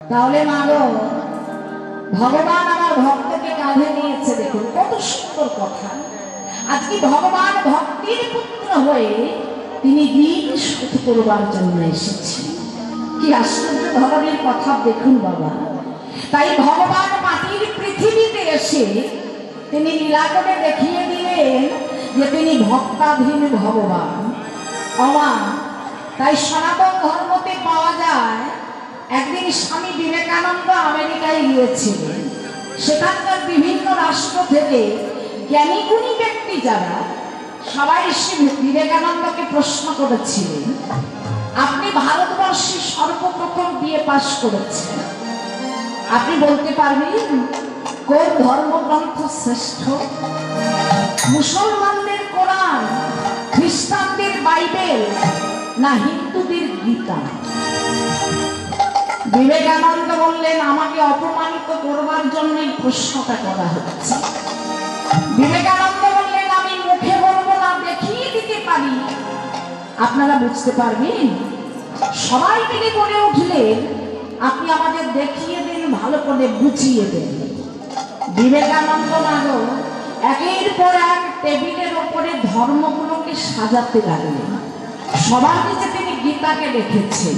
তাহলে মাগো ভগবান আমার ভক্তকে কাঁধে নিয়েছে, দেখুন কত সুন্দর কথা। আজকে ভগবান ভক্তির পুত্র হয়ে তিনি দিন শোধ করবার জন্য এসেছেন। কি আশ্চর্য ধরনের কথা দেখুন বাবা। তাই ভগবান মাটির পৃথিবীতে এসে তিনি লীলা করে দেখিয়ে দিলেন যে তিনি ভক্তাধীন ভগবান অমা। তাই সনাতন ধর্মতে পাওয়া যায়, একদিন স্বামী বিবেকানন্দ আমেরিকায় গিয়েছিলেন। সেখানকার বিভিন্ন রাষ্ট্র থেকে জ্ঞানী গুণী ব্যক্তি যারা সবাই বিবেকানন্দকে প্রশ্ন করেছিলেন, আপনি ভারতবর্ষে সর্বপ্রথম বিএ পাশ করেছেন, আপনি বলতে পারবেন কোন ধর্মগ্রন্থ শ্রেষ্ঠ? মুসলমানদের কোরআন, খ্রিস্টানদের বাইবেল না হিন্দুদের গীতা? বিবেকানন্দ বললেন, আমাকে অপমানিত করবার জন্যই প্রশ্নটা করা হচ্ছে। বিবেকানন্দ বললেন, আমি মুখে বলবো না, দেখিয়ে দিতে পারি, আপনারা বুঝতে পারবেন। সবাই মিলে বলে উঠলেন, আপনি আমাদের দেখিয়ে দিন, ভালো করে বুঝিয়ে দেন। বিবেকানন্দ নাগো একের পর এক টেবিলের ওপরে ধর্মগুলোকে সাজাতে লাগলেন। সবার নিচে তিনি গীতাকে রেখেছেন,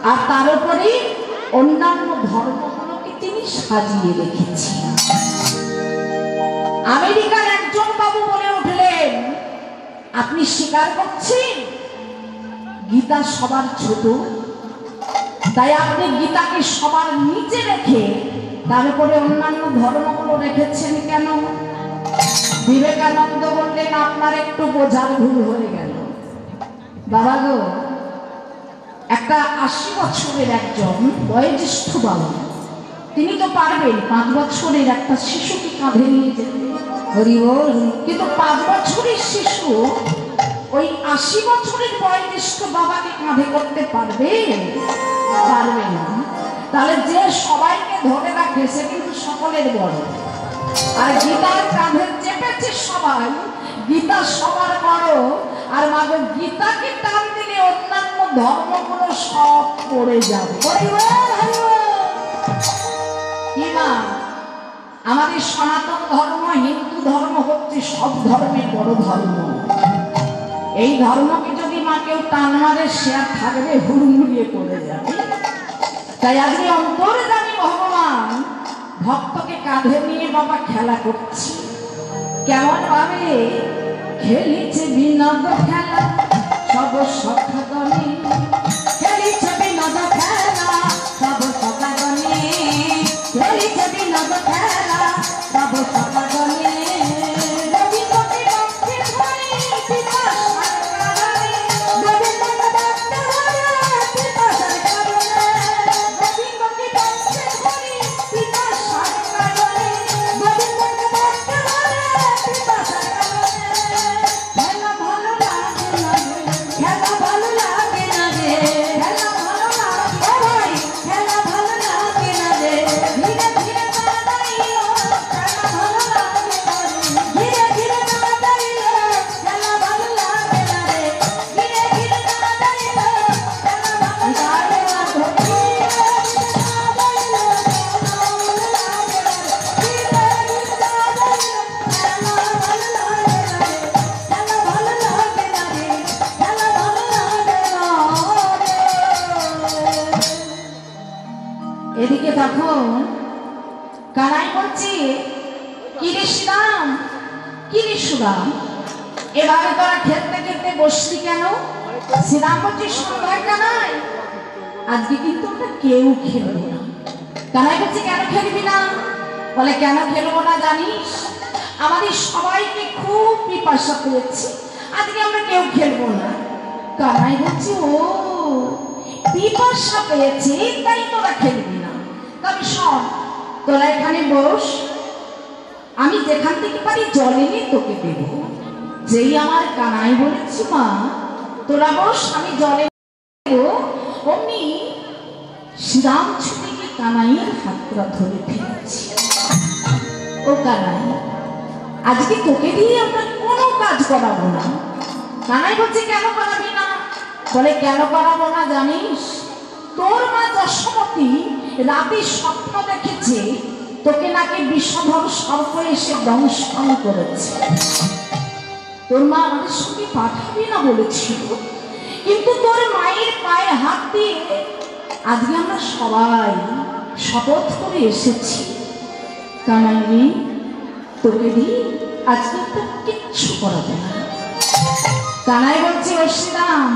আর তার উপরে অন্যান্য ধর্মগুলোকে তিনি সাজিয়ে রেখেছেন। আমেরিকার একজন বাবু বলে উঠলেন, আপনি স্বীকার করছেন গীতা সবার ছোট, তাই আপনি গীতাকে সবার নিচে রেখে তার উপরে অন্যান্য ধর্মগুলো রেখেছেন কেন? বিবেকানন্দ বললেন, আপনার একটু বোঝার ভুল হয়ে গেল বাবা গো। একটা 80 বছরের একজন বয়োজ্যেষ্ঠ বাবা, তিনি তো পারবেন 5 বছরের একটা শিশুকে কাঁধে নিয়ে যেতে, হরিবল। কিন্তু 5 বছরের শিশু ওই 80 বছরের বয়োজ্যেষ্ঠ বাবাকে কাঁধে করতে পারবে? পারবে না। তাহলে যে সবাইকে ধরে রাখে সে কিন্তু সকলের বড়, আর গীতার কাঁধে চেপেছে সবাই, গীতা সবার বড়। আর মাগো গীতাকে টান দিলে অন্যান্য ধর্মগুলো সব পড়ে যাবে। আমাদের সনাতন ধর্ম, হিন্দু ধর্ম হচ্ছে সব ধর্মের বড় ধর্ম। এই ধর্মকে যদি মা কেউ টান মারে, সে আর থাকবে, হুড়মুড়িয়ে পড়ে যাবে। তাই আজকে অন্তর্যামী ভগবান ভক্তকে কাঁধে নিয়ে বাবা খেলা করছে। কেমন ভাবে খেলিছে বিনোদ খেলা সব সখাগণে, খেলিছে বিনোদ খেলা সব সখাগণে, খেলিছে বিনোদ খেলা সব সখাগণে। এদিকে তখন কানাই বলছে, কিরে শ্রীরাম, কিরে সুরাম, এভাবে তোরা খেলতে খেলতে বসলি কেন? শ্রীরাম বলছে, সন্ধ্যায় কানাই, আজকে কিন্তু আমরা কেউ খেলবো না। কানাই বলছে, কেন খেলবি না? বলে, কেন খেলবো না জানিস? আমাদের সবাইকে খুব পিপাসা পেয়েছে, আজকে আমরা কেউ খেলবো না। কানাই বলছে, ও পিপাসা পেয়েছে তাই তোরা খেলবি না? তবে শোন, তোরা এখানে বস, আমি যেখান থেকে পারি জল এনে তোকে দেব। যেই আমার কানাই বলেছি, মা তোরা বস, আমি জলে দেব, অমনি শ্রীরাম ছুটিকে কানাইয়ের হাতটা ধরে ফেলেছি। ও কানাই, আজকে তোকে দিয়ে আমরা কোনো কাজ করাবো না। কানাই বলছে, কেন করাবি না? বলে, কেন করাবো না জানিস? তোর মা যশোমতী রাতে স্বপ্ন দেখেছে তোকে নাকি বিষধর সর্প এসে দংশন করেছে। তোর মা আমাদের সঙ্গে পাঠাবি না বলেছিল, কিন্তু তোর মায়ের পায়ে হাত দিয়ে আজকে আমরা সবাই শপথ করে এসেছি, কানাই তোকে দিয়ে আজকে তো কিচ্ছু করাবে না। কানাই বলছে, অশ্রীরাম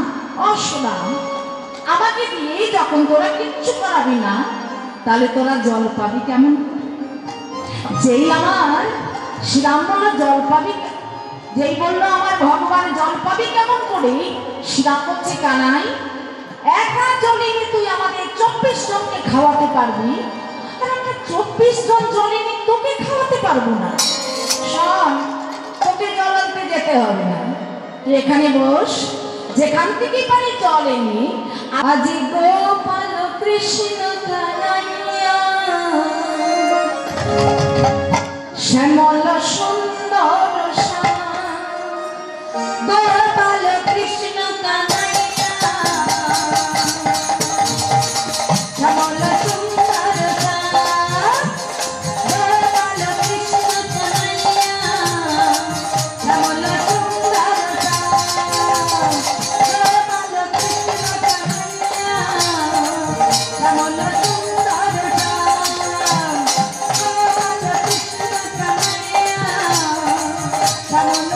অশ্রীরাম, আমাকে দিয়ে যখন তোরা কিচ্ছু করাবি না, তাহলে তোরা জল পাবি কেমন? যেই আমার শ্রীরাম বললো জল পাবি, যেই বললো আমার ভগবান জল পাবি কেমন করে, শ্রীরাম বলছে, কানাই একা জলে তুই আমাদের 24 জনকে খাওয়াতে পারবি, আর আমরা 24 জন জলে তোকে খাওয়াতে পারবো না। শোন, তোকে জল আনতে যেতে হবে না, তুই এখানে বস, যেখান থেকে পারি জল এনে আজি গোপাল কৃষ্ণ কানাইয়া শ্যামল সুন্দর গোপাল কৃষ্ণ কানাইয়া শ্যামল সুন্দর গোপাল কৃষ্ণ কানাইয়া শ্যামল সুন্দর গোপাল কৃষ্ণ কানাইয়া শ্যামল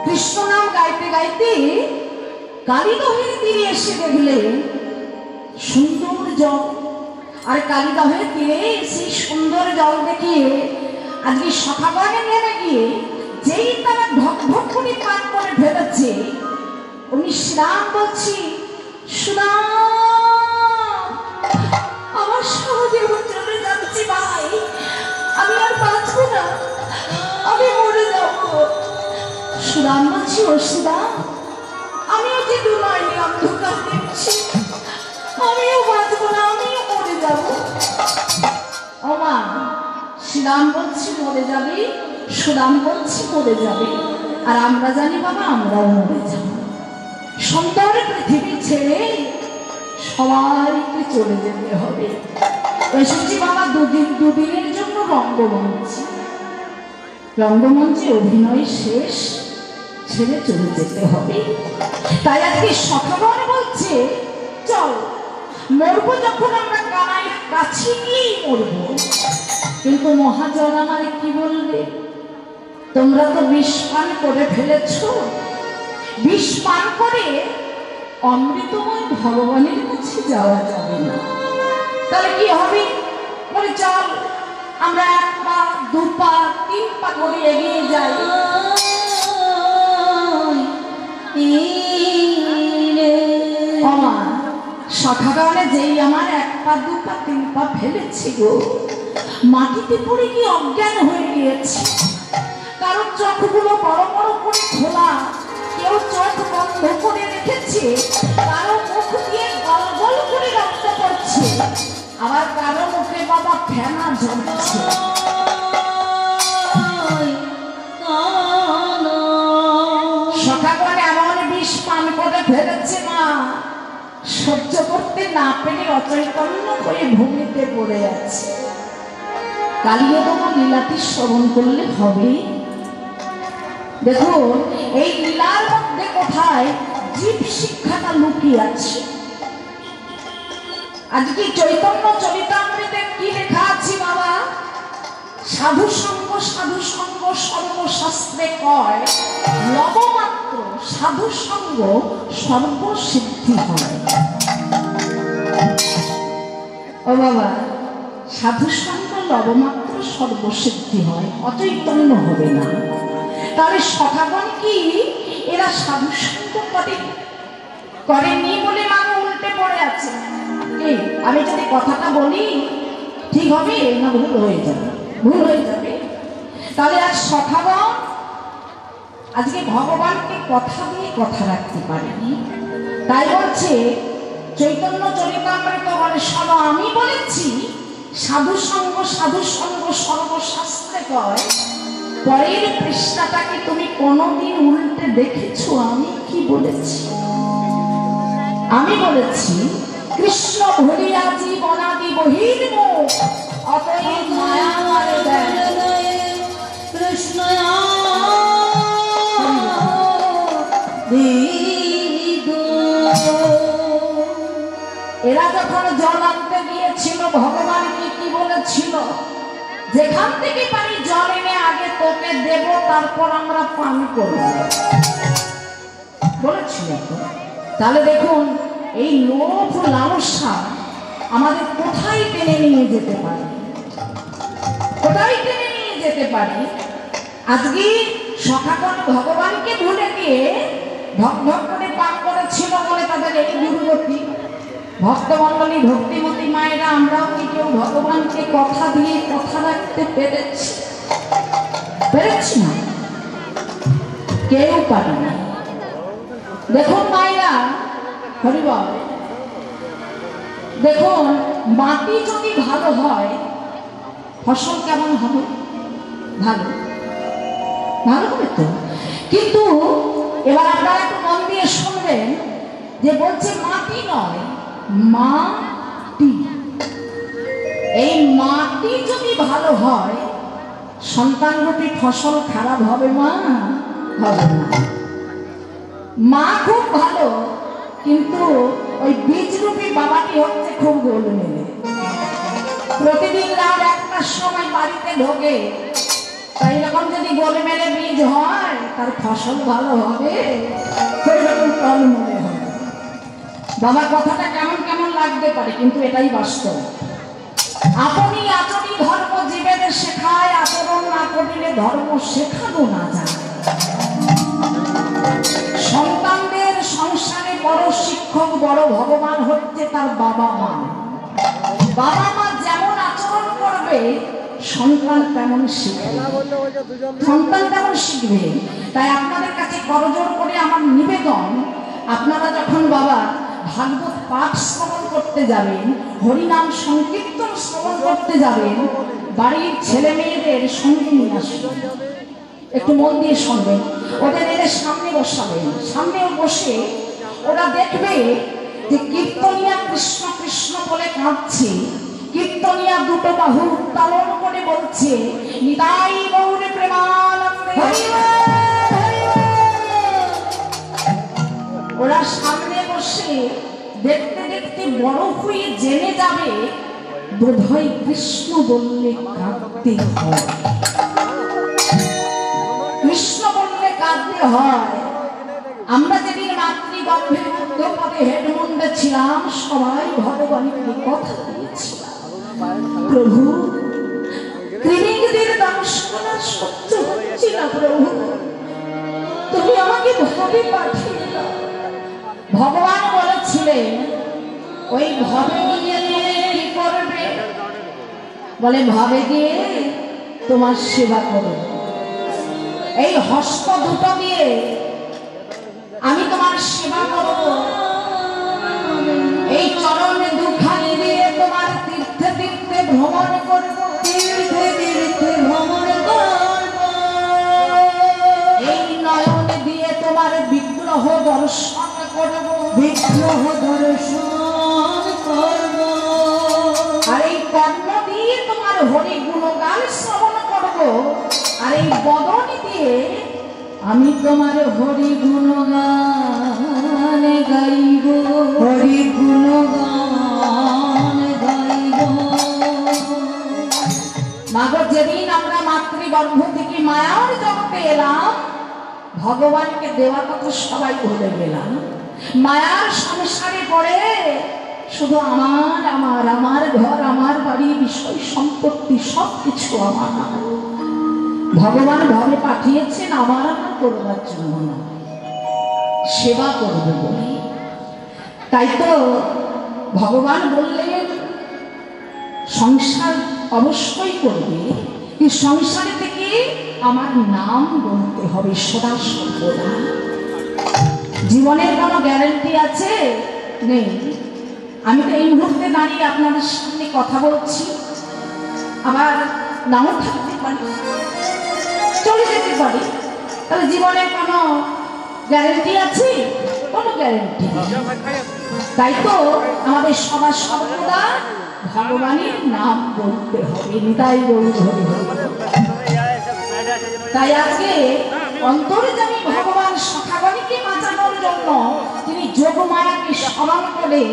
কৃষ্ণ নাম গাইতে গাইতে কালীদহের তীরে এসে দেখলেন সুন্দর জল, আর কালীদহের তীরে সেই সুন্দর জল দেখে আজকে সখাগণে নেমে গিয়ে যেই তারা ঢক ঢক করে পান করে ফেলেছে, উনি শ্রীরাম বলছি, শ্রীরাম আমার সহজীবন চলে যাচ্ছে ভাই, আমি আর বাঁচবো না, আমি মরে যাবো। শ্রীরাম বলছি, ও শ্রীরাম আমিও যে দুনাইনি অন্ধকার দেখছি, আমিও বাঁচবো না, আমিও মরে যাবো। ও মা, শ্রীরাম বলছি মরে যাবি, শ্রীরাম বলছি মরে যাবে, আর আমরা জানি বাবা আমরাও মরে যাব। সুন্দর পৃথিবী ছেড়ে সবাইকে চলে যেতে হবে। এসেছি বাবা দুদিনের জন্য রঙ্গমঞ্চে অভিনয় শেষ, ছেড়ে চলে যেতে হবে। তাই আজকে সখাগণ বলছে চল মরবো, যখন আমরা কানাইয়ের কাছে গিয়েই মরবো। কিন্তু মহাজন আমারে কি বলবে, তোমরা তো বিষ পান করে ফেলেছ, বিষ পান করে অমৃতময় ভগবানের কাছে যাওয়া যাবে না, তাহলে কি হবে? বলে চল আমরা 1 পা 2 পা 3 পা করে এগিয়ে যাই। সখাগণে যেই আমার 1 পা 2 পা 3 পা ফেলেছি গো, মাটিতে পড়ে গিয়ে অজ্ঞান হয়ে গিয়েছে। কারণ চোখগুলো বড় বড় করে খোলা, কেউ চোখ বন্ধ করে রেখেছে, কারো মুখ দিয়ে গল গল করে রক্ত পড়ছে, আবার কারো মুখে বাবা ফেনা ঝরছে। সখাগণ এমন বিষ পান করে ফেলেছে মা, সহ্য করতে না পেরে অচৈতন্য হয়ে ভূমিতে পড়ে আছে। কালিয়তম লীলাটি শ্রবণ করলে হবে। দেখুন এই লীলার মধ্যে কোথায় জীব শিক্ষাটা লুকিয়ে আছে। আজকে চৈতন্য চরিতামৃতে কি লেখা আছে বাবা? সাধু সঙ্গ সর্বশাস্ত্রে কয়, লবমাত্র সাধু সঙ্গ সর্বসিদ্ধি হয়। ও বাবা, সাধু সঙ্গ লবমাত্র সর্বসিদ্ধি হয়, অচৈতন্য হবে না। তাহলে সখাগণ কি এরা সাধু সঙ্গ করেনি বলে মানুষ উল্টে পড়ে আছে? আমি যদি কথাটা বলি ঠিক হবে না ভুল হয়ে যাবে? ভুল হয়ে যাবে। তাহলে আর সখাগণ আজকে ভগবানকে কথা দিয়ে কথা রাখতে পারেনি। তাই বলছে চৈতন্য চরিতামৃত বলে, সব আমি বলেছি সাধু সঙ্গ সর্বশাস্ত্রে কয়। পরের পৃষ্ঠাটাকে তুমি কোনদিন উল্টে দেখেছো? আমি কি বলেছি? আমি বলেছি কৃষ্ণ ভুলিয়া জীবনাদি বহির্মুখ, অতএব মায়া মারে দেয় কৃষ্ণ। এরা যখন জল আনতে গিয়েছিল ভগবানকে কি বলেছিল? যেখান থেকে পারি জল এনে আগে তোকে দেব, তারপর আমরা পান করব বলেছিল। তাহলে দেখুন এই লোভ লালসা আমাদের কোথায় টেনে নিয়ে যেতে পারে, কোথায় টেনে নিয়ে যেতে পারে। আজকে সখাগণ ভগবানকে ভুলে গিয়ে ঢক ঢক করে পান করেছিল বলে তাদের এই দুর্গতি। ভক্তমণ্ডলী ভক্তিমতী মায়েরা আমরাও কি কেউ ভগবানকে কথা দিয়ে কথা রাখতে পেরেছি? পেরেছি না, কেউ পারে না। দেখুন মায়েরা, হরিবল, দেখুন মাটি যদি ভালো হয় ফসল কেমন হবে? ভালো, ভালো হবে তো। কিন্তু এবার আপনারা একটু মন দিয়ে শুনবেন যে বলছে মাটি নয়, মাটি। এই মাটি যদি ভালো হয় সন্তানরূপী ফসল খারাপ হবে? মা হবে না। মা খুব ভালো, কিন্তু ওই বীজরূপী বাবাটি হচ্ছে খুব গোলমেলে। প্রতিদিন রাত 1টার সময় বাড়িতে ঢোকে। তাই রকম যদি গোলমেলে বীজ হয় তার ফসল ভালো হবে? সেরকম টলমলে হবে। বাবার কথাটা কেমন কেমন লাগতে পারে, কিন্তু এটাই বাস্তব। আপনি আচরণী ধর্ম জীবেদের শেখায়, আচরণ না করিলে ধর্ম শেখানো না যায়। সন্তানদের সংসারে বড় শিক্ষক, বড় ভগবান হচ্ছে তার বাবা মা। বাবা মা যেমন আচরণ করবে সন্তান তেমন শিখবে, সন্তান তেমন শিখবে। তাই আপনাদের কাছে করজোড় করে আমার নিবেদন, আপনারা যখন বাবা ভাগবত পাঠ শ্রবণ করতে যাবেন, হরিনাম সংকীর্তন শ্রবণ করতে যাবেন, বাড়ির ছেলে মেয়েদের সঙ্গে নিয়ে আসবেন। একটু মন দিয়ে শুনবেন। ওদের এদের সামনে বসাবেন, সামনে বসে ওরা দেখবে যে কীর্তনিয়া কৃষ্ণ কৃষ্ণ বলে কাঁদছে। কীর্তনিয়া দুটো বাহু উত্তোলন করে বলছে নিতাই গৌর প্রেমানন্দে। ওরা সামনে বসে দেখতে দেখতে বড় হয়ে জেনে যাবে বোধহয় কৃষ্ণ বললে কাঁদতে হয়, কৃষ্ণ বললে কাঁদতে হয়। আমরা যেদিন মাতৃগর্ভের মধ্যপদে হেডমুন্ডে ছিলাম সবাই ভগবানকে কথা দিয়েছিলাম, প্রভু ত্রিলিঙ্গের দর্শন সহ্য হচ্ছে না, প্রভু তুমি আমাকে ভাবে পাঠিয়ে দাও। ভগবান বলেছিলেন ওই ভাবে গিয়ে কি করবে? বলে ভাবে গিয়ে তোমার সেবা করবে। এই হস্ত দুটো দিয়ে আমি তোমার সেবা করব, এই চরণে দুখানি দিয়ে তোমার তীর্থে তীর্থে ভ্রমণ করব, তীর্থে তীর্থে ভ্রমণ করব। এই নয়ন দিয়ে তোমার বিগ্রহ দর্শন করব, বিগ্রহ দর্শন করব। আর এই কর্ণ দিয়ে তোমার হরি গুণগান বদনী দিয়ে আমি তোমার হরি গুণগান গাইব, হরি গুণগান গাইব। মাগো যেদিন আমরা মাতৃগর্ভ থেকে মায়ার জগতে এলাম, ভগবানকে দেওয়ার কথা সবাই ভুলে গেলাম। মায়ার সংসারে পড়ে শুধু আমার আমার আমার ঘর, আমার বাড়ি, বিষয় সম্পত্তি সবকিছু আমার। ভগবান ঘরে পাঠিয়েছেন আমার আমার করবার জন্য না, সেবা করবে বলে। তাই তো ভগবান বললেন সংসার অবশ্যই করবে, কিন্তু সংসারে থেকে আমার নাম বলতে হবে সদা সর্বদা। জীবনের কোনো গ্যারান্টি আছে? নেই। আমি তো এই মুহূর্তে দাঁড়িয়ে আপনাদের সামনে কথা বলছি, আবার নাও থাকতে পারি, চলে যেতে পারি। তাহলে জীবনের কোনো গ্যারান্টি আছে? কোনো গ্যারান্টি। তাই তো আমাদের সবার সর্বদা ভগবানের নাম বলতে হবে। নিতাই গৌর হরি হরি। তাই আজকে অন্তর্যামী ভগবান সখাগণকে বাঁচানোর জন্য তিনি যোগমায়াকে স্মরণ করে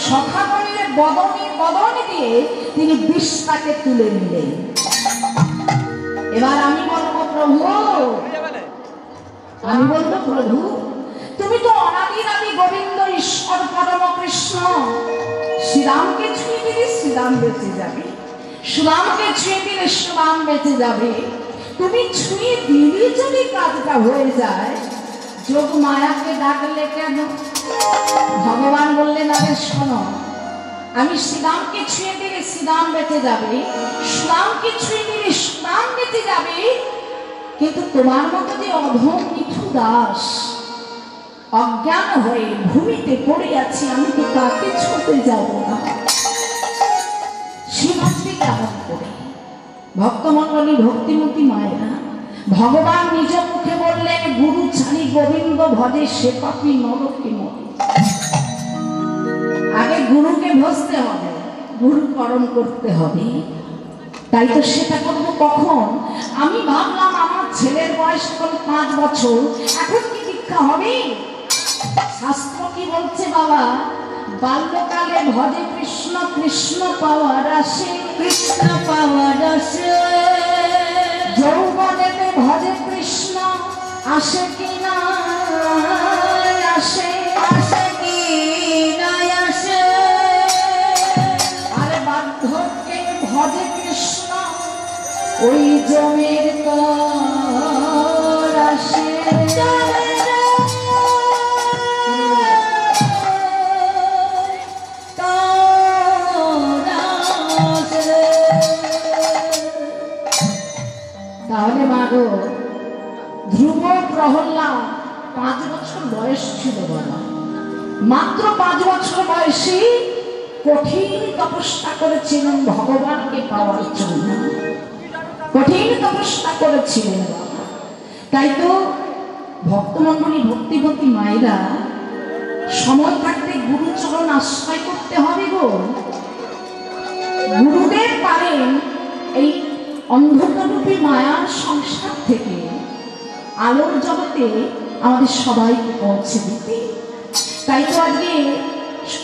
সখাগণের বদনী দিয়ে তিনি বিষটাকে তুলে নিলেন। এবার আমি বলবো প্রভু, আমি বলবো প্রভু, তুমি তো অনাদিরাদি গোবিন্দ ঈশ্বর পরম কৃষ্ণ। শ্রীরামকে ছুঁয়ে দিলে শ্রীরাম বেঁচে যাবে, সুরামকে ছুঁয়ে দিলে সুরাম বেঁচে যাবে। তুমি ছুঁয়ে দিলে যদি কাজটা হয়ে যায়, যোগ মায়াকে ডাকলে কেন? ভগবান বললেন আরে শোনো, আমি শ্রীরামকে ছুঁয়ে দিলে শ্রীরাম বেঁচে যাবে, সুরামকে ছুঁয়ে দিলে সুরাম বেঁচে যাবে, কিন্তু তোমার মতো যে অধম নিঠু দাস অজ্ঞান হয়ে ভূমিতে পড়ে আছি, আমি তো তাকে ছুঁতে যাব না। শিবাজকে কেমন করে? ভক্তমণ্ডলী, ভক্তিমতী মায়েরা, ভগবান নিজ মুখে বললেন গুরু ছাড়ি গোবিন্দ ভজে সে পাপী নরকে মরে। আগে গুরুকে ভজতে হবে, গুরুকরণ করতে হবে। তাই তো সেটা করবো কখন? আমি ভাবলাম আমার ছেলের বয়স এখন 5 বছর, এখন কি দীক্ষা হবে? শাস্ত্র কি বলছে বাবা? বাল্যকালে ভজে কৃষ্ণ, কৃষ্ণ পাওয়ার আসে, কৃষ্ণ পাওয়ার আসে। যৌবনেতে ভজে কৃষ্ণ, আসে কি না আসে, আসে কি না আসে। আরে বার্ধক্যে ভজে কৃষ্ণ, ওই জমের কর আসে। তাহলে মাগো, ধ্রুব প্রহল্লাদ 5 বছর বয়স ছিল বাবা, মাত্র 5 বছর বয়সে কঠিন তপস্যা করেছিলেন ভগবানকে পাওয়ার জন্য, কঠিন তপস্যা করেছিলেন বাবা। তাই তো ভক্তমণ্ডলী, ভক্তিবতী মায়েরা, সময় থাকতে গুরুচরণ আশ্রয় করতে হবে গো। গুরুদেব পারেন এই অন্ধকাররূপী মায়ার সংসার থেকে আলোর জগতে আমাদের সবাইকে পৌঁছে দিতে। তাই তো আজকে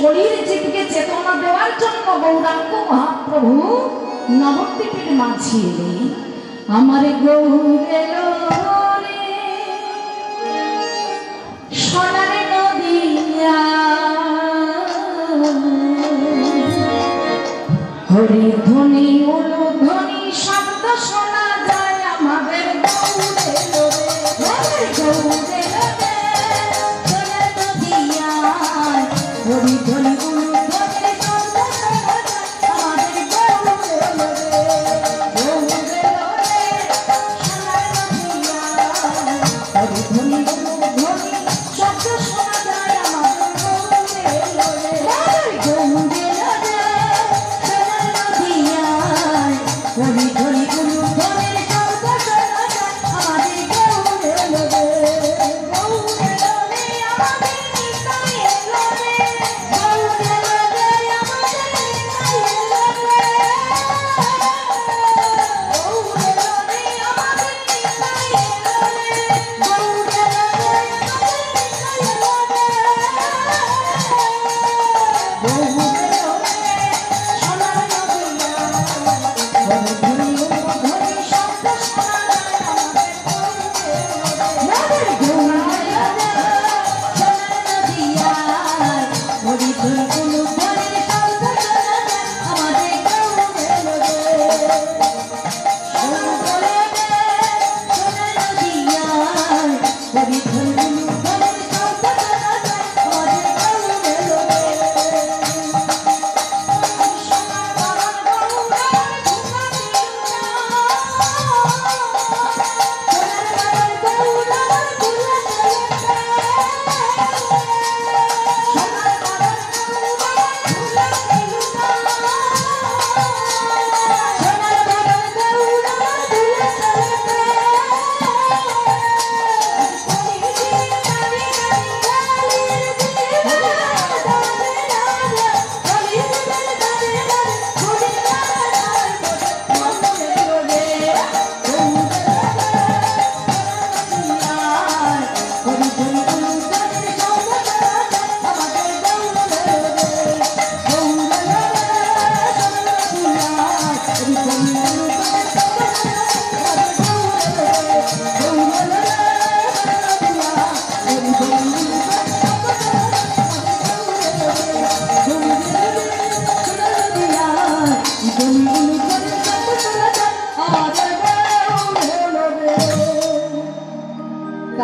কলির জীবকে চেতনা দেওয়ার জন্য গৌরাঙ্গ মহাপ্রভু নবদ্বীপের মাঝে এলেন। আমার গৌরের সোনার নদিয়া, হরি ধ্বনি উলুধ্বনি শব্দ শোনা যায় আমাদের গৌরের গৌরের সোনার নদিয়া, হরি ধ্বনি উলুধ্বনি শব্দ শোনা যায় আমাদের গৌরের গৌরের সোনার নদিয়া।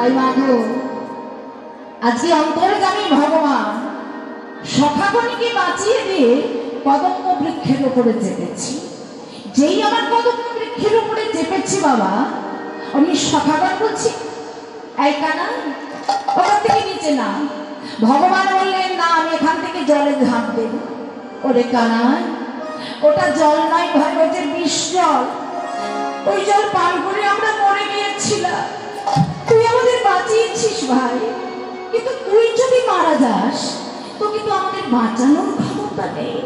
তাই মাগো আজকে অন্তর্যামী ভগবান সখাগণীকে বাঁচিয়ে দিয়ে কদম্ব বৃক্ষের উপরে চেপেছি। যেই আমার কদম্ব বৃক্ষের উপরে চেপেছি বাবা, আমি সখাগণ বলছি এই কানা ওখান থেকে নিচে না। ভগবান বললেন না, আমি এখান থেকে জলে ঝাঁপ দেব। ওরে কানা, ওটা জল নয় ভাই, ওটা বিষ জল। ওই জল পান করে আমরা মরে গিয়েছিলাম, তুই আমাদের বাঁচিয়েছিস ভাই। কিন্তু তুই যদি মারা যাস তোকে তো আমাদের বাঁচানোর ক্ষমতা নেই।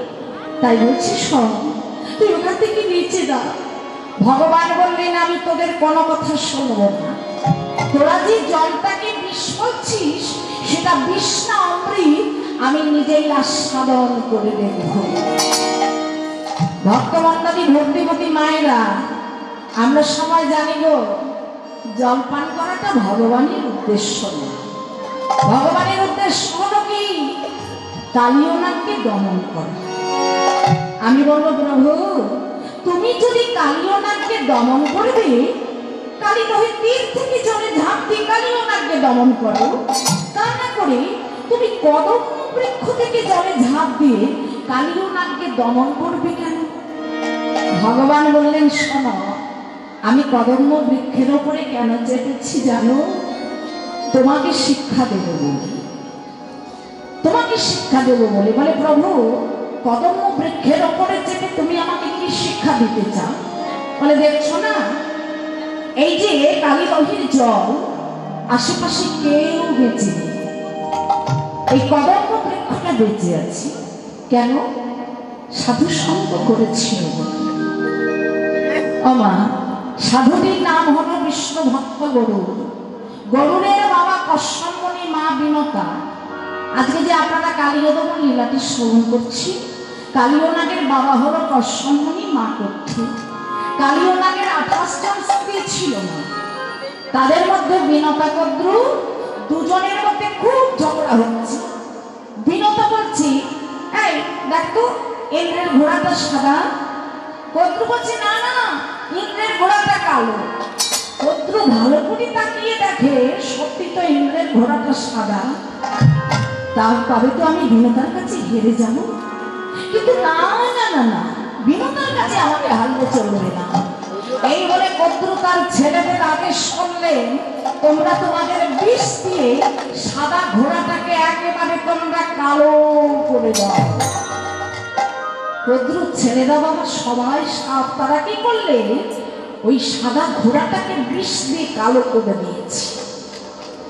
তাই বলছি শোন, তুই ওখান থেকে নিচে যা। ভগবান বললেন আমি তোদের কোনো কথা শুনবো না। তোরা যে জলটাকে বিষ করছিস সেটা বিষ না অমৃত, আমি নিজেই আস্বাদন করে দেখব। ভক্তমণ্ডলী ভক্তিমতী মায়েরা, আমরা সবাই জানি গো জল পান করাটা ভগবানের উদ্দেশ্য না। ভগবানের উদ্দেশ্য হলো কি? কালিয়নাগকে দমন করা। আমি বলবো প্রভু, তুমি যদি কালিয়নাগকে দমন করবে, কালী নহে তীর থেকে জলে ঝাঁপ দিয়ে কালিয়নাগকে দমন করো, তা না করে তুমি কদম্ব বৃক্ষ থেকে জলে ঝাঁপ দিয়ে কালিয়নাগকে দমন করবে কেন? ভগবান বললেন শোনো, আমি কদম্ব বৃক্ষের উপরে কেন চেপেছি জানো? তোমাকে শিক্ষা দেব বলে। তোমাকে শিক্ষা দেব বলে। বলে প্রভু, কদম্ব বৃক্ষের উপরে চেপে তুমি আমাকে কি শিক্ষা দিতে চাও? বলে দেখছো না, এই যে কালীবাহীর জল, আশেপাশে কেউ বেঁচে নেই, এই কদম্ব বৃক্ষটা বেঁচে আছে কেন? সাধু সঙ্গ করেছিল। আমা সাধুটির নাম হলো বিষ্ণু ভক্ত গরুর। গরুরের বাবা কশ্যপমণি, মা বিনতা। আজকে যে আপনারা কালীয়দমন লীলাটি শ্রবণ করছি, কালীয়নাগের বাবা হলো কশ্যপমণি, মা কর্থী। কালীয়নাগের 28 জন স্ত্রী ছিল না, তাদের মধ্যে বিনতা কদ্রু, দুজনের মধ্যে খুব ঝগড়া হচ্ছে। বিনতা বলছি এই দেখ তো ইন্দ্রের ঘোড়াটা সাদা। কদ্রু বলছে না না, ইন্দ্রের ঘোড়াটা কালো। কদ্রু ভালো করে তাকিয়ে দেখে সত্যি তো ইন্দ্রের ঘোড়াটা সাদা। তবে তো আমি বিনতার কাছে হেরে যাব। কিন্তু না না না না, বিনতার কাছে আমাকে হারলে চলবে না। এই বলে কদ্রু তার ছেলেদের আদেশ করলেন, তোমরা তোমাদের বিষ দিয়ে সাদা ঘোড়াটাকে একেবারে তোমরা কালো করে দাও। কদ্রু ছেলেরা বাবা সবাই সাপ, তারা কি করলে ওই সাদা ঘোড়াটাকে বিষ দিয়ে কালো করে দিয়েছে।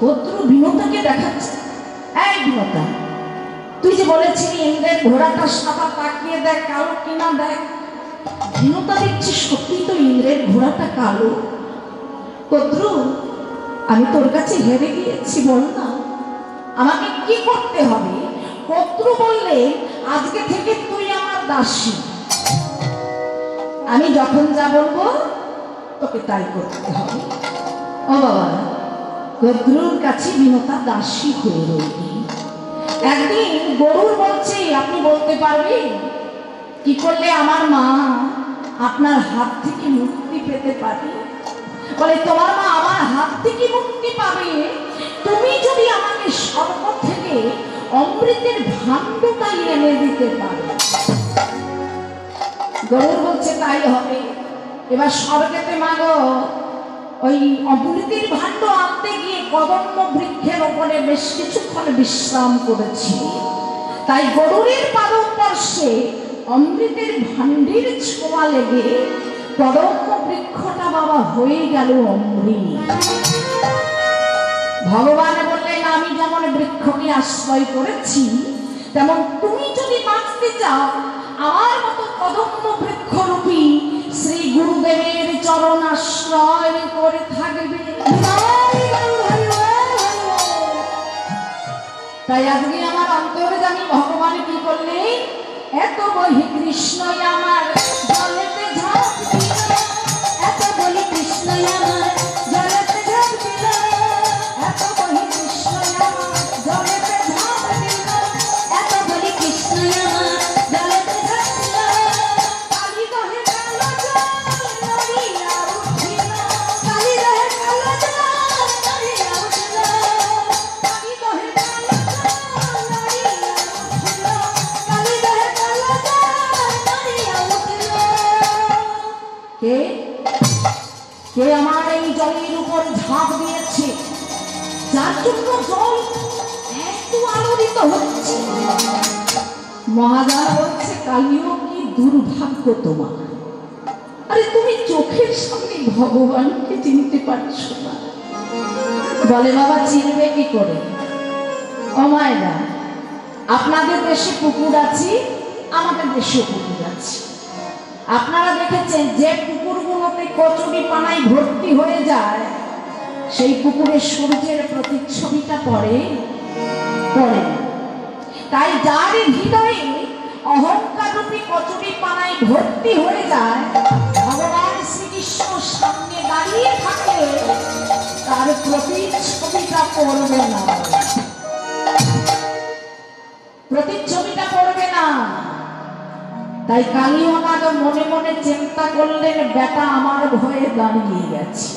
কদ্রু বিনতাকে দেখাচ্ছে, এই বিনতা, তুই যে বলেছিলি ইন্দ্রের ঘোড়াটা সাদা, তাকিয়ে দেখ কালো কিনা দেখ। বিনতা দেখছি সত্যি তো ইন্দ্রের ঘোড়াটা কালো। কদ্রু, আমি তোর কাছে হেরে গিয়েছি, বল না আমাকে কি করতে হবে? কদ্রু বললে আজকে থেকে তুই আমার দাসী, আমি যখন যা বলবো তোকে তাই করতে হবে। ও বাবা, কদ্রুর কাছে বিনতা দাসী হয়ে রইল। একদিন গরুর বলছে, আপনি বলতে পারবেন কি করলে আমার মা আপনার হাত থেকে মুক্তি পেতে পারে? বলে তোমার মা আমার হাত থেকে মুক্তি পাবে তুমি যদি আমাকে স্বর্গ থেকে অমৃতের ভাণ্ডটাই এনে দিতে পারো। গরুর বলছে তাই হবে। এবার স্বর্গেতে মাগো ওই অমৃতের ভাণ্ড আনতে গিয়ে কদম্ব বৃক্ষের ওপরে বেশ কিছুক্ষণ বিশ্রাম করেছি। তাই গরুরের পাদস্পর্শে অমৃতের ভাণ্ডের ছোঁয়া লেগে কদম্ব বৃক্ষটা বাবা হয়ে গেল অমৃত। ভগবান বললেন আমি যেমন বৃক্ষকে আশ্রয় করেছি, তেমন তুমি যদি বাঁচতে চাও আমার মতো কদম্ব বৃক্ষরূপী শ্রী গুরুদেবের চরণ আশ্রয় করে থাকবে। তাই আজকে আমার অন্তর্যামী ভগবান কি করলেন? এত বহি কৃষ্ণই আমার জলেতে ঝাঁপ দিল, এত বলি কৃষ্ণই আমার জলেতে ঝাঁপ দিল, এত বলি কৃষ্ণই আমার জলেতে ঝাঁপ দিল, এত বলি কৃষ্ণই আমার জলেতে ঝাঁপ দিল। কালী দহে কালো জল নড়িয়া উঠিল, কালী দহে কালো জল নড়িয়া উঠিল। কে আমার এই জলের উপর ঝাঁপ দিয়েছে, যার জন্য জল এত আলোড়িত হচ্ছে। মহাজন বলছে, কালিও কি দুর্ভাগ্য তোমার। আরে তুমি চোখের সামনে ভগবানকে চিনতে পারছো না। বলে, বাবা চিনবে কি করে? ও মায়েরা, আপনাদের দেশে পুকুর আছে, আমাদের দেশে পুকুর আছে। আপনারা দেখেছেন যে পুকুরগুলোতে কচুরি পানায় ভর্তি হয়ে যায়, সেই পুকুরে সূর্যের প্রতিচ্ছবিটা পড়ে পড়ে। তাই যার হৃদয়ে অহংকার রূপী কচুরি পানায় ভর্তি হয়ে যায়, ভগবান শ্রীকৃষ্ণ সামনে দাঁড়িয়ে থাকে, তার প্রতিচ্ছবিটা পড়বে না, প্রতিচ্ছবিটা পড়বে না। তাই কালীয়নাগ মনে মনে চিন্তা করলেন, বেটা আমার ভয়ে দাঁড়িয়ে গেছে।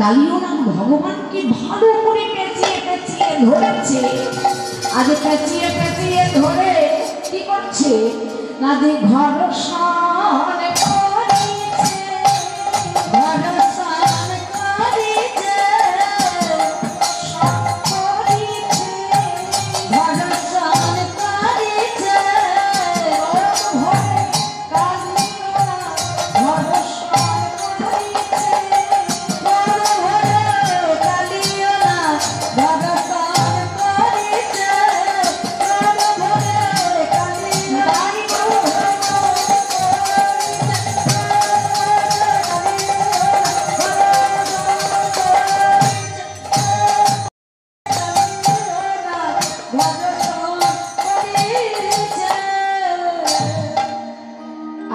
কালীয়নাগ ভগবানকে ভালো করে পেঁচিয়ে পেঁচিয়ে ধরেছে। আজ পেঁচিয়ে পেঁচিয়ে ধরে কি করছে না, যে ঘর সামনে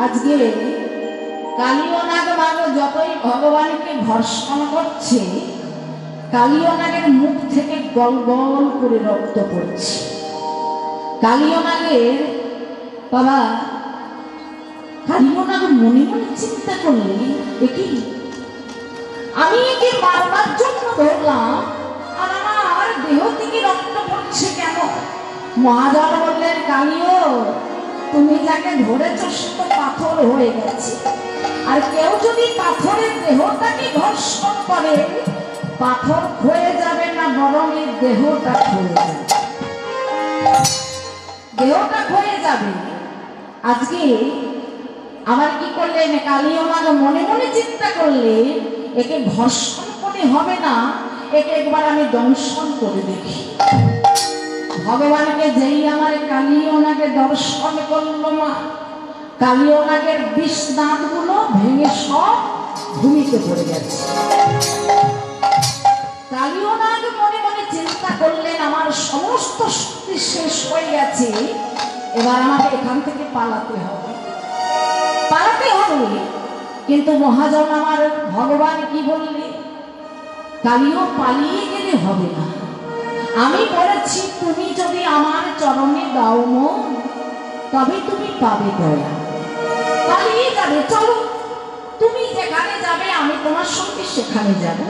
আজকে কালীয়নাগ মাগ যতই ভগবানকে ধর্ষণ করছে, কালীয়নাগের মুখ থেকে গল গল করে রক্ত পড়ছে। কালীয়নাগের বাবা, কালীয়নাগ মনে মনে চিন্তা করলেন, দেখি আমি একে মারবার জন্য ধরলাম, আর আমার দেহ থেকে রক্ত পড়ছে কেন? মহাজন বললেন, কালীয়, তুমি যাকে ধরেছ সে তো পাথর হয়ে গেছে। আর কেউ যদি পাথরের দেহটাকে ধর্ষণ করে, পাথর ক্ষয়ে যাবে না, বরং এই দেহটা ক্ষয়ে যাবে, দেহটা ক্ষয়ে যাবে। আজকে আবার কি করলেন কালীয়নাগ, মনে মনে চিন্তা করলে, একে ধর্ষণ করে হবে না, একে একবার আমি দংশন করে দেখি। ভগবানকে যেই আমার কালীয়নাগে দর্শন করলো মা, কালীয়নাগের বিষ দাঁতগুলো ভেঙে সব ভূমিতে পড়ে গেছে। কালীয়নাগ মনে মনে চিন্তা করলেন, আমার সমস্ত শক্তি শেষ হয়ে গেছে, এবার আমাকে এখান থেকে পালাতে হবে, পালাতে হবে। কিন্তু মহাজন আমার ভগবান কি বললে, কালীয় পালিয়ে গেলে হবে না, আমি বলেছি তুমি যদি আমার চরণে দাও মন, তবে তুমি পাবে দয়া, পালিয়ে যাবে। চলো, তুমি যেখানে যাবে আমি তোমার সঙ্গে সেখানে যাব,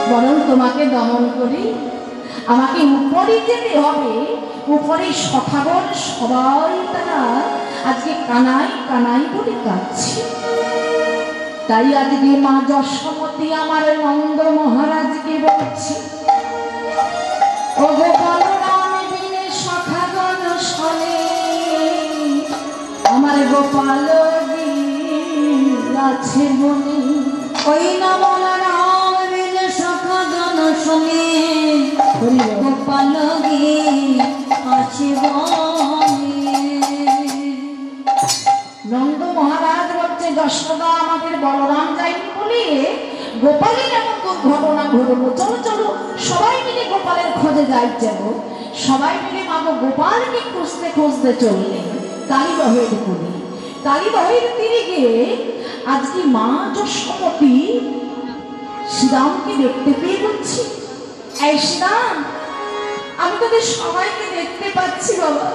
বরং তোমাকে দমন করি। আমাকে উপরে যেতে হবে, উপরে সখাগণ সবাই তারা আজকে কানাই কানাই বলে কাঁদছে। তাই আজকে মা যশোমতী আমার নন্দ মহারাজকে বলছি, ও গোপাল রাম বিনে সখাগণ শোনে, আমার গোপাল আছে বনে। ওই নমন রাম বিনে সখাগণ শোনে, গোপাল আছে বনে। নন্দ মহারাজ বলছে, যশোদা আমাদের বলরাম যায়নি বলে গোপালের এমন দুর্ঘটনা ঘটলো, চলো চলো সবাই মিলে গোপালের খোঁজে যাই। চলো সবাই মিলে মা গোপালকে খুঁজতে খুঁজতে চললেন কালীবাহের তীরে। কালীবাহের তীরে গিয়ে আজকে মা যশোমতী শ্রীরামকে দেখতে পেয়ে বলছি, এই শ্রীরাম, আমি তোদের সবাইকে দেখতে পাচ্ছি বাবা,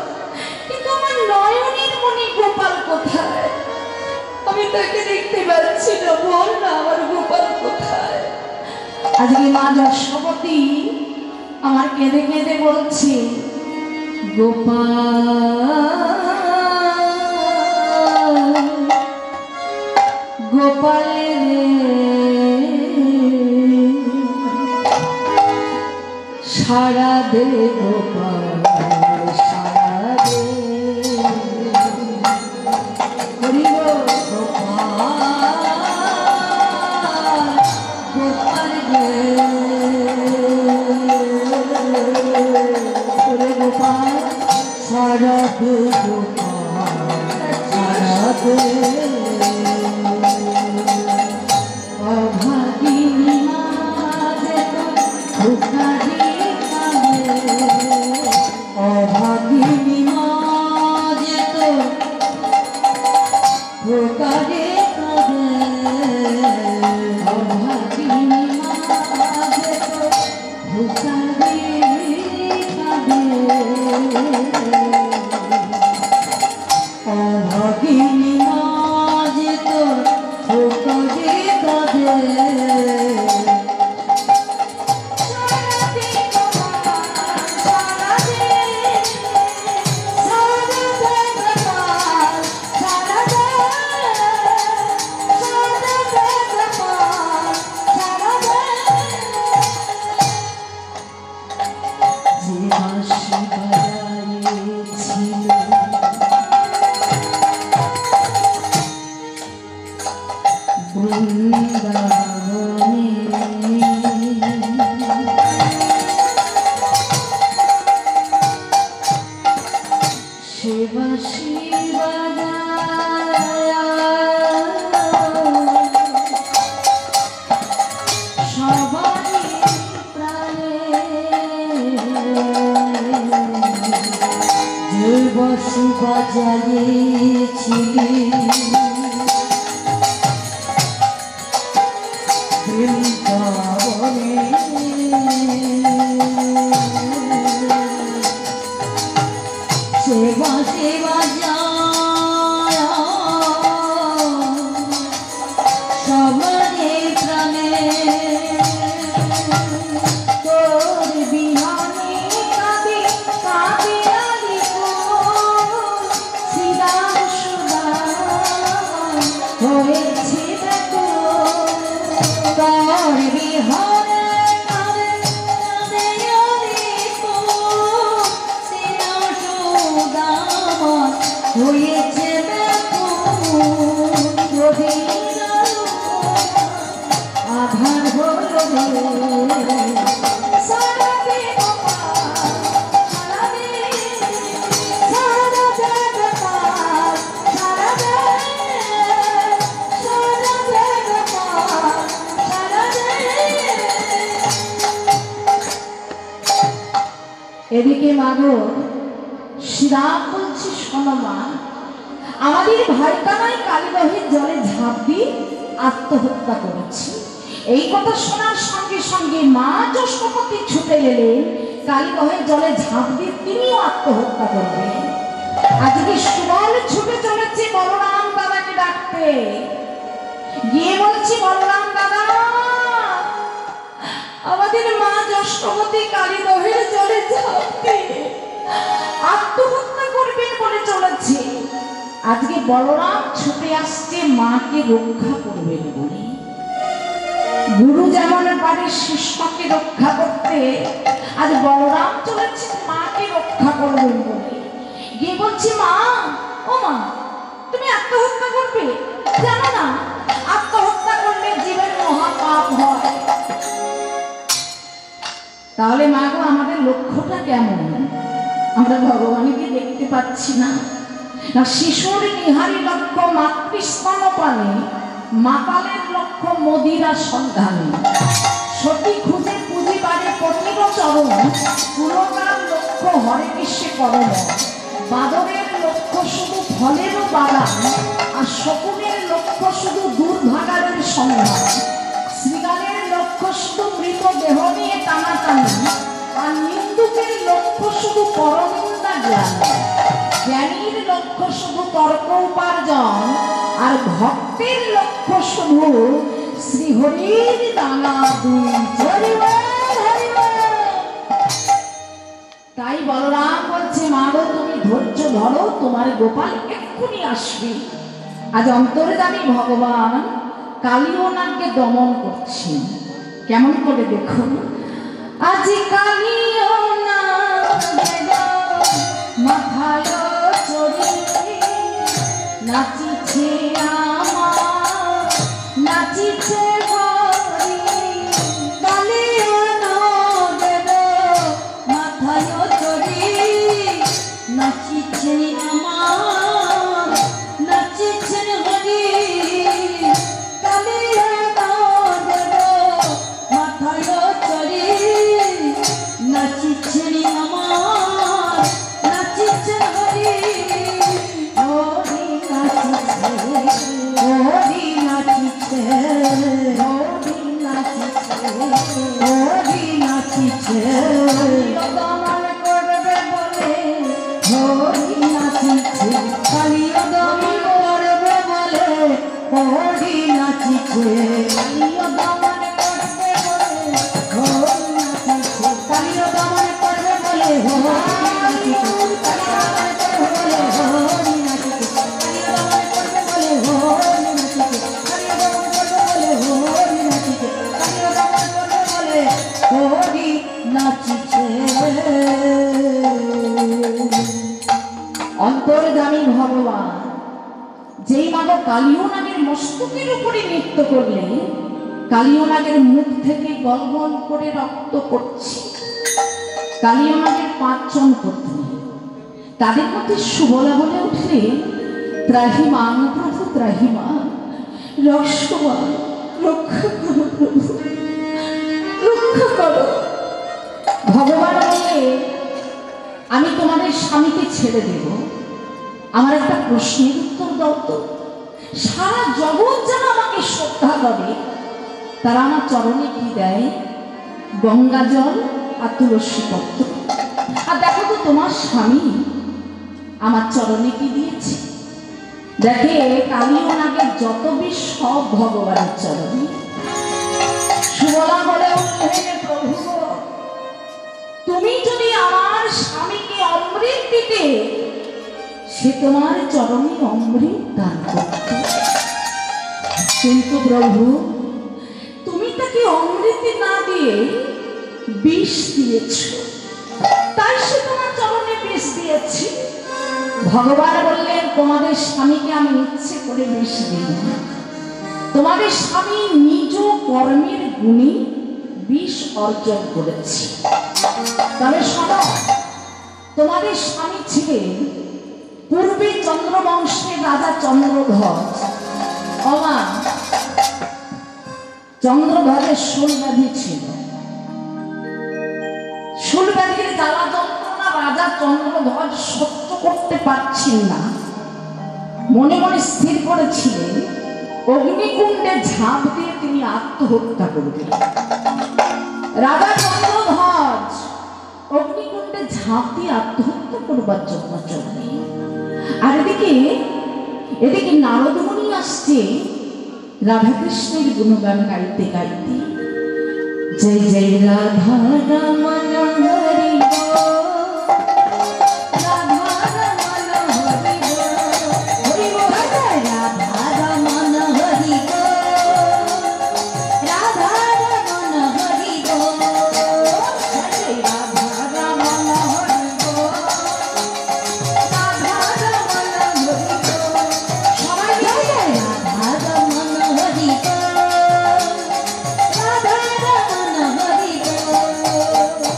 কিন্তু আমার নয়নের মনে গোপাল কোথায়? আমি তাকে দেখতে পাচ্ছি না, বল না আমার গোপাল কোথায়? আজকে মা যশোমতী আমার কেঁদে কেঁদে বলছি, গোপাল, গোপাল রে সারা দে গোপাল সারা দে হরি গোপাল গোপাল রে হরি গোপাল সারা দে গোপাল সারা দে অভাগিনী মাঝে ধোকারে কাঁদে অভাগিনী মাঝে তো ধোকারে কাঁদে অভাগিনী মাঝে তো ধোকারে কাঁদে অভাগিনী মাঝে তো ধোকারে কাঁদে এদিকে মাগো শ্রীরাম বলছি শোনো মা, আমাদের ভাই কানাই কালীবাহীর জলে ঝাঁপ দিয়ে আত্মহত্যা করেছি। এই কথা শোনার সঙ্গে সঙ্গে মা যশোমতী ছুটে গেলেন কালীবাহীর জলে ঝাঁপ দিয়ে তিনিও আত্মহত্যা করবেন। আজকে সুবল ছুটে চলেছে বলরাম দাদাকে ডাকতে, গিয়ে বলছি বলরাম দাদা আমাদের মা যশোমতী কালীবাহীর জলে ঝাঁপ দিয়ে আত্মহত্যা করবেন বলে চলেছে। আজকে বলরাম ছুটে আসছে মাকে রক্ষা করবেন বলে। গুরু যেমন পারে শিষ্যকে রক্ষা করতে, আজ বলরাম চলেছে মাকে রক্ষা করবেন বলে। গিয়ে বলছি মা, ও মা তুমি আত্মহত্যা করবে? জানো না আত্মহত্যা করলে জীবনে মহা পাপ হয়। তাহলে মা গো আমাদের লক্ষ্যটা কেমন? আমরা ভগবানকে দেখতে পাচ্ছি না, না শিশুর নিহারি লক্ষ্য মাতৃস্তনপানে, মাতালের লক্ষ্য মদিরা সন্ধানে, সতী খুঁজে পুঁজি বাড়ে পতির চরণ, পুরোটার লক্ষ্য হরে কৃষ্ণে করণ, বাদরের লক্ষ্য শুধু ফলেরও বাগান, আর শকুনের লক্ষ্য শুধু দুর্ভাগারের সন্ধান, শ্রীগালের লক্ষ্য শুধু মৃত দেহ নিয়ে টানাটানি, আর নিন্দুকের লক্ষ্য শুধু পরনিন্দা জ্ঞান, জ্ঞানীর লক্ষ্য শুধু তর্ক উপার্জন, আর ভক্তের লক্ষ্য শুধু শ্রীহরির দানা দুই। তাই বলরাম বলছে মা গো তুমি ধৈর্য ধরো, তোমার গোপাল এক্ষুনি আসবে। আজ অন্তর্যামী ভগবান কালীয় নাগকে দমন করছেন। কেমন করে দেখুন, আজ কালীয় নাচিছে আমার নাচিছে হরি কালিয়া নদের মাথায় চড়ি নাচিছে আমার নাচিছে হরি কালিয়া নদের মাথায় চড়ি নাচিছে আমার নাচিছে হরি অন্তর্যামী ভগবান যেই মাগো কালিও নাগের মস্তকের উপরে নৃত্য করলে কালিও নাগের মুখ থেকে গলগল করে রক্ত পড়ছে। কালিও নাগের 5 জন পত্নী, তাদের মধ্যে সুবলা বলে উঠলে ত্রাহিমাং প্রভু ত্রাহিমা রক্ষমা রক্ষা করো প্রভু রক্ষা করো। ভগবান বলে আমি তোমাদের স্বামীকে ছেড়ে দেব, আমার একটা প্রশ্নের উত্তর দাও তো। সারা জগৎ যেন আমাকে শ্রদ্ধা করে, তারা আমার চরণে কি দেয়? গঙ্গা জল আর তুলসী পত্র। আর দেখো তো তোমার স্বামী আমার চরণে কি দিয়েছে? দেখে কালিও নাগের যত বিষ সব ভগবানের চরণে। সুবলা বলে প্রভু তুমি যদি আমার স্বামীকে অমৃত দিতে, সে তোমার চরণে অমৃত দান করত, কিন্তু প্রভু তুমি তাকে অমৃত না দিয়ে বিষ দিয়েছ, তাই সে তোমার চরণে বিষ দিয়েছে। ভগবান বললেন তোমাদের স্বামীকে আমি ইচ্ছে করে বিষ দিই না, তোমাদের স্বামী নিজ কর্মের গুণে বিষ অর্জন করেছে। তবে শোনো, তোমাদের স্বামী ছিলেন পূর্বে চন্দ্রবংশের রাজা চন্দ্রধ্বজ। অমা চন্দ্রধ্বজের শূলব্যাধি ছিল। শূলব্যাধির জ্বালা যন্ত্রণা রাজা চন্দ্রধ্বজ সহ্য করতে পারছেন না। মনে মনে স্থির করেছিলেন অগ্নিকুণ্ডে ঝাঁপ দিয়ে তিনি আত্মহত্যা করবেন। রাজা চন্দ্রধ্বজ অগ্নিকুণ্ডে ঝাঁপ দিয়ে আত্মহত্যা করবার জন্য চলে। আর এদিকে নারদ মুনি আসছে রাধাকৃষ্ণের গুণগান গাইতে গাইতে। জয় জয় রাধা রমণ হরি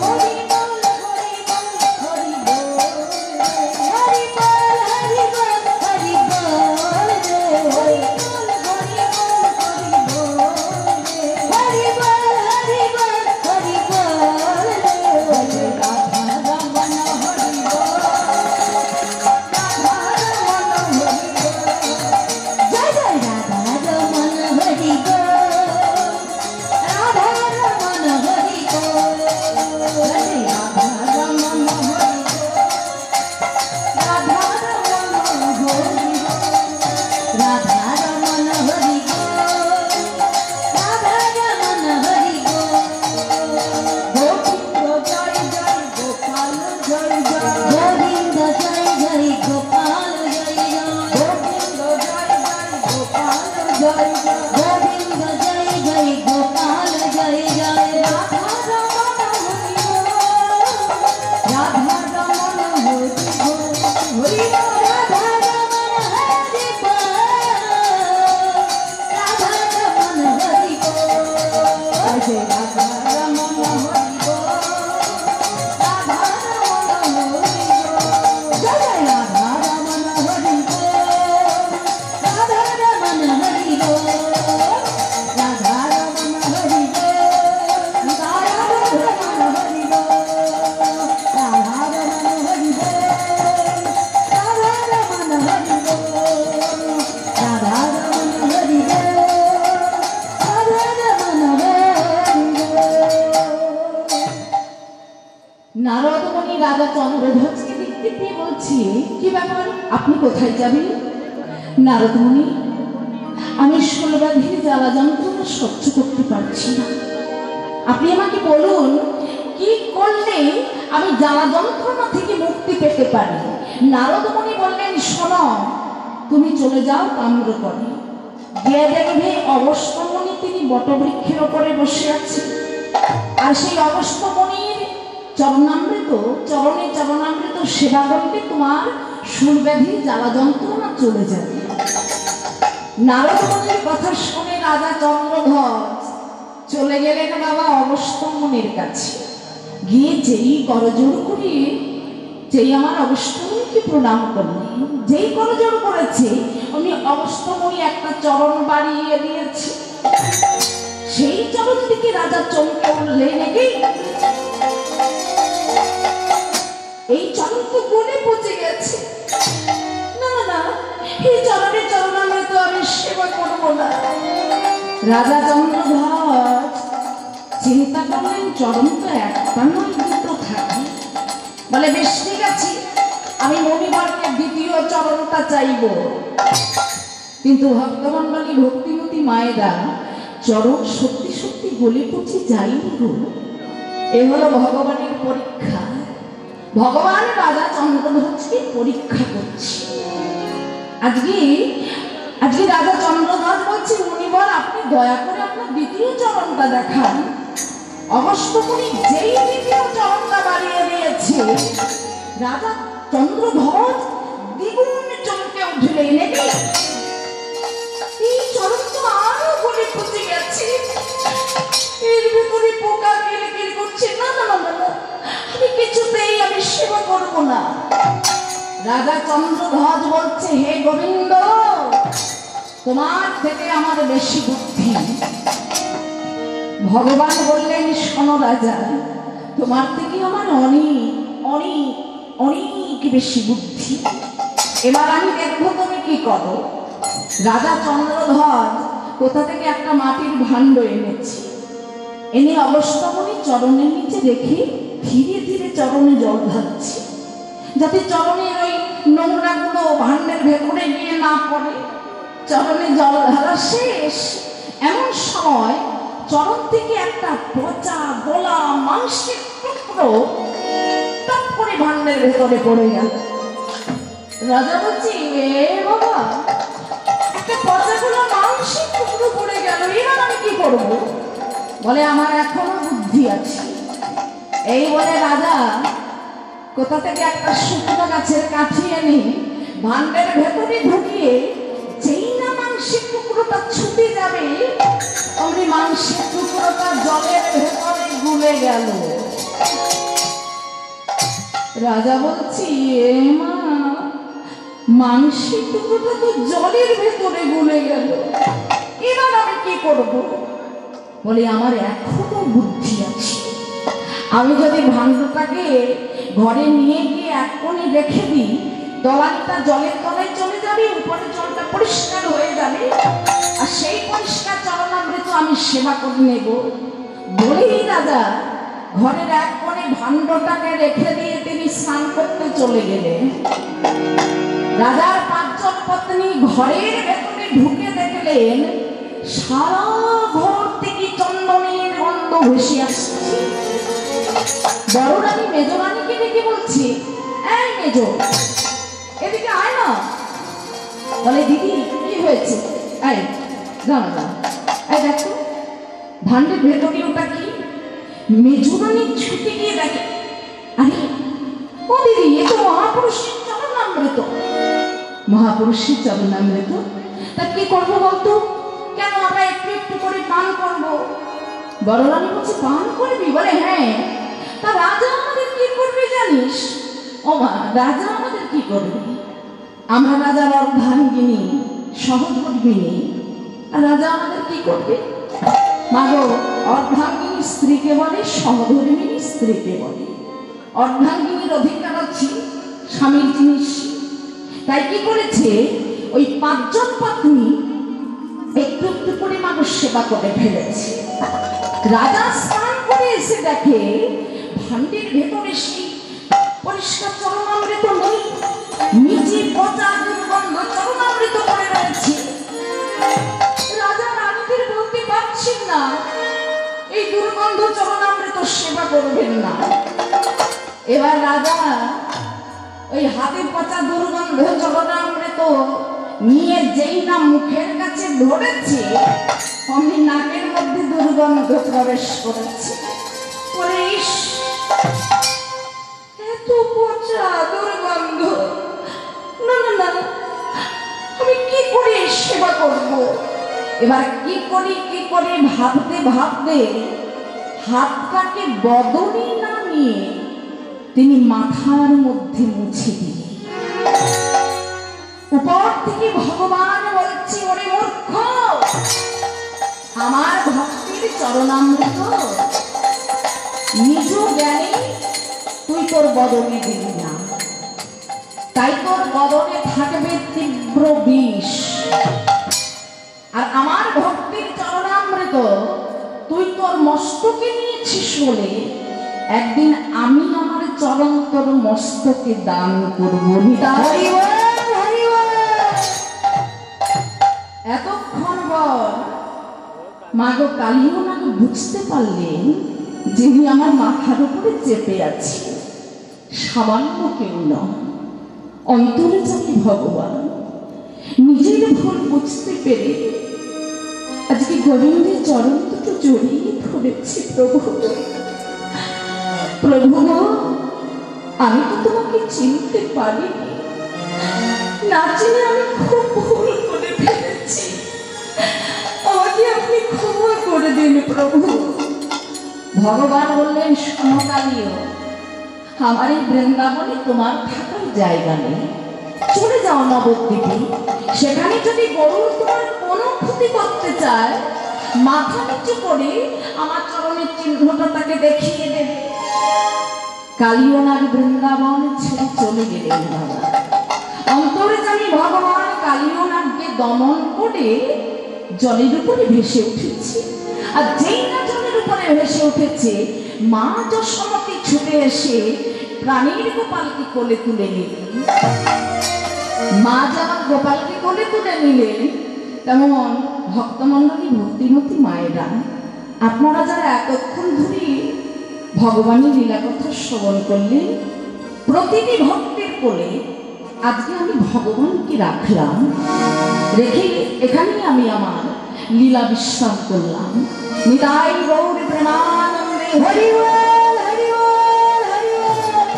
হরি নারদমণি রাজা চন্দ্রধ্বজকে দেখতে পেয়ে বলছি, কি ব্যাপার, আপনি কোথায় যাবেন? নারদমণি, আমি শূলব্যাধির জ্বালা যন্ত্রণা সহ্য করতে পারছি না, আপনি আমাকে বলুন কি করলে আমি জ্বালা যন্ত্রণা থেকে মুক্তি পেতে পারি। নারদমণি বললেন, শোনো, তুমি চলে যাও তাম্রকণে, গিয়ে দেখবে অগস্ত্যমুনি তিনি বটবৃক্ষের ওপরে বসে আছে, আর সেই অগস্ত্যমুনির চরণামৃত সেবা করলে তোমার শূলব্যাধির জ্বালা যন্ত্রণা চলে যাবে। নারদমণির কথা শুনে রাজা চন্দ্রধ্বজ চলে গেলেন বাবা অগস্ত্যমুনির কাছে। গিয়ে যেই করজোড় করে, যেই আমার অগস্ত্যমুনিকে প্রণাম করলেন, যেই করজোড় করেছে উনি অগস্ত্যমুনি একটা চরণ বাড়িয়ে দিয়েছে। সেই চরণ দিকে রাজা চমকে উঠলেন, এই চরণ তো গুণে পচে গেছে, না না, এই চরণামৃত আমি সেবা করবো না। রাজা চন্দ্রধ্বজ চিন্তা করলেন, চরণ তো একটা নয় দুটো থাকে, বলে বেশ ঠিক আছে, আমি মণিবরকে দ্বিতীয় চরণটা চাইব। কিন্তু ভক্তমণ্ডলী, ভক্তিমতী মায়েরা, চরণ সত্যি সত্যি গলে পচে যায়নি গো। এ হলো ভগবানের পরীক্ষা। ভগবান রাজা চন্দ্রধ্বজকে পরীক্ষা করছে। আজকে রাজা চন্দ্রধ্বজ বলছে, মুনিবর আপনি দয়া করে আপনার দ্বিতীয় চরণটা দেখান। অগস্ত্যমুনি যেই দ্বিতীয় চরণটা বাড়িয়ে দিয়েছে, রাজা চন্দ্রধ্বজ দ্বিগুণ চমকে উঠলেন, এই চরণ তো আরো গলে পচে গেছে, এর ভেতরে পোকা কিলকিল করছে, না না না না, আমি কিছুতেই আমি সেবা করবো না। রাজা চন্দ্রধ্বজ বলছে, হে গোবিন্দ, তোমার থেকে আমার বেশি বুদ্ধি। ভগবান বললেন, শোনো রাজা, তোমার থেকে আমার অনেক অনেক অনেক বেশি বুদ্ধি, এবার আমি দেখবো তুমি কি করো। রাজা চন্দ্রধ্বজ কোথা থেকে একটা মাটির ভাণ্ড এনেছে, এনে অগস্ত্যমুনির চরণের নিচে রেখে ধীরে ধীরে চরণে জল ঢালছে, যাতে চরণের ওই নোংরাগুলো ভাণ্ডের ভেতরে গিয়ে না পড়ে। চরণে জল ঢালা শেষ, এমন সময় চরণ থেকে একটা পচা গলা মাংসের টুকরো টপ করে ভাণ্ডের ভেতরে পড়ে গেল। রাজা বলছি, এ বাবা, একটা পচা গলা মাংসের টুকরো পড়ে গেল, এবার আমি কি করবো? বলে, আমার এখনো বুদ্ধি আছে। এই বলে রাজা কোথা থেকে একটা শুকনো গাছের কাঠি এনে ভাণ্ডের ভেতরে ঢুকিয়ে যেই না মাংসের টুকরোটা ছুটে যাবে, অমনি মাংসের টুকরোটা জলের ভেতরে গুলে গেল। রাজা বলছি, এ মা, মাংসের টুকরোটা তো জলের ভেতরে গুলে গেল, এবার আমি কি করব? বলে, আমার এখনো বুদ্ধি আছে। আমি যদি ভাণ্ডটাকে ঘরে নিয়ে গিয়ে এক কোণে রেখে দিই, তলানিটা জলের তলায় চলে যাবে, উপরে জলটা পরিষ্কার হয়ে যাবে, আর সেই পরিষ্কার চরণামৃত আমি সেবা করে নেব। বলেই রাজা ঘরের এক কোণে ভাণ্ডটাকে রেখে দিয়ে তিনি স্নান করতে চলে গেলেন। রাজার 5 জন পত্নী ঘরের ভেতরে ঢুকে দেখলেন সারা ঘর থেকে চন্দনের গন্ধ ভেসে আসছে। বড় রানী মেজ রানীকে ডেকে বলছে, এই মেজ, এদিকে আয় না। বলে, দিদি কি হয়েছে? এই জানো না, এই দেখো ভাণ্ডের ভেতরে ওটা কি? মেজ রানী ছুটে গিয়ে দেখে, আরে ও দিদি, এ তো মহাপুরুষের চরণামৃত। মহাপুরুষের চরণামৃত? তা কি করবো বলতো? কেন আমরা একটু একটু করে পান করবো? বড় রানী বলছে, পান করবি? বলে, হ্যাঁ। তা রাজা আমাদের কি করবে জানিস? ও মা, রাজা আমাদের কি করবে? আমরা রাজার অর্ধাঙ্গিনী, সহধর্মিনী, আর রাজা আমাদের কি করবে? মাগো, অর্ধাঙ্গিনী স্ত্রীকে বলে, সহধর্মিনী স্ত্রীকে বলে। অর্ধাঙ্গিনীর অধিকার আছে স্বামীর জিনিস। তাই কি করেছে, ওই 5 জন পত্নী একটু একটু করে মানুষ সেবা করে ফেলেছে। রাজা স্নান করে এসে দেখে ভান্ডের ভেতরে সেই পরিষ্কার চরণামৃত নেই, নিচে পচা দুর্গন্ধ চরণামৃত পড়ে রয়েছে। রাজা রানীদের বলতে পারছেন না এই দুর্গন্ধ চরণামৃত সেবা করবেন না। এবার রাজা ওই হাতে পচা দুর্গন্ধ চরণামৃত নিয়ে যেই না মুখের কাছে ধরেছে, অমনি নাকের মধ্যে দুর্গন্ধ প্রবেশ করেছে। এত পচা দুর্গন্ধ, না না না, আমি কি করে সেবা করব? এবার কি করি ভাবতে ভাবতে হাতটাকে বদনে না নিয়ে তিনি মাথার মধ্যে মুছে দিলেন। উপর থেকে ভগবান বলছে, ওরে মূর্খ, আমার ভক্তির চরণামৃত নিজ জ্ঞানে তুই তোর বদনে দিবি না, তাই তোর বদনে থাকবে তীব্র বিষ। আর আমার ভক্তির চরণামৃত তুই তোর মস্তকে নিয়েছিস বলে একদিন আমি আমার চরণ তোর মস্তকে দান করবো। এতক্ষণ পর মাগো কালীও নাকি বুঝতে পারলেন যিনি আমার মাথার উপরে চেপে আছে সামান্য কেউ নয়, অন্তরে জানি ভগবান। নিজের ভুল বুঝতে পেরে আজকে গোবিন্দের চরণ দুটো জড়িয়ে ধরেছি। প্রভু প্রভু, আমি তো তোমাকে চিনতে পারিনি, না চিনে আমি খুব ভুল করে ফেলেছি, আমাকে আপনি ক্ষমা করে দিন প্রভু। ভগবান বললেন, শোনো কালীও, আমার এই বৃন্দাবনে তোমার থাকার জায়গা নেই, চলে যাও নবদ্বীপে। সেখানে যদি গরুর তোমার কোনো ক্ষতি করতে চায়, মাথা নিচু করে আমার চরণের চিহ্নটা তাকে দেখিয়ে দেবে। কালীয়নাগ বৃন্দাবন ছেড়ে চলে গেলেন বাবা। অন্তরে জানি ভগবান কালীয়নাগকে দমন করে জলের উপরে ভেসে উঠেছে। আর যেই না জলের উপরে ভেসে উঠেছে, মা যশোমতী ছুটে এসে প্রাণীর গোপালকে কোলে তুলে নিলেন। মা যেমন গোপালকে কোলে তুলে নিলেন, তেমন ভক্তমণ্ডলী ভক্তিমতী মায়েরা, আপনারা যারা এতক্ষণ ধরে ভগবানের লীলা কথা শ্রবণ করলেন, প্রতিটি ভক্তের কোলে আজকে আমি ভগবানকে রাখলাম, রেখে এখানেই আমি আমার লীলা বিশ্রাম করলাম। নিতাই গৌর প্রেমানন্দে হরি বল, হরি বল, হরি বল।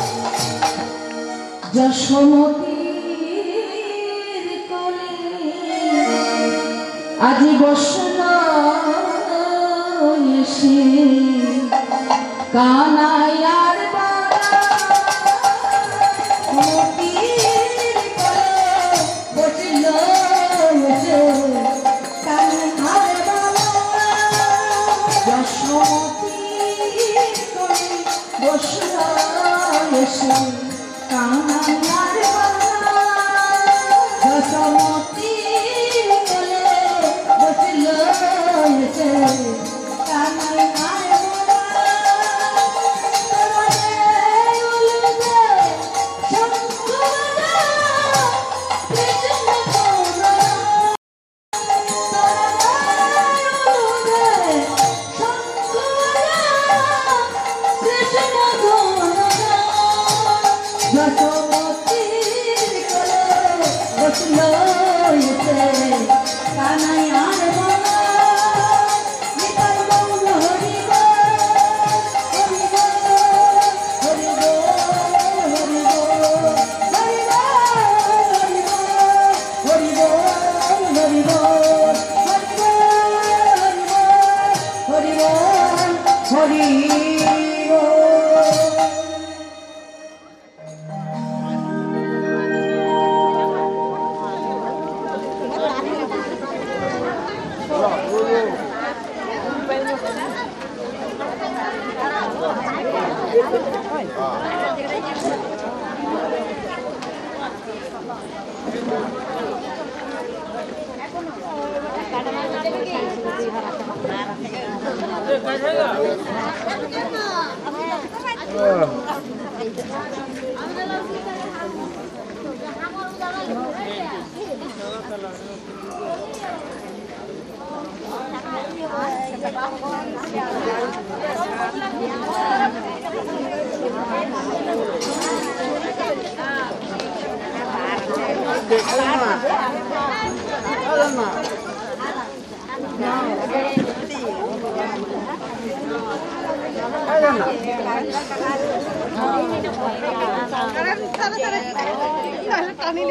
যশোমতীর কোলে আজি বসনা এসে কানাইয়ার টানি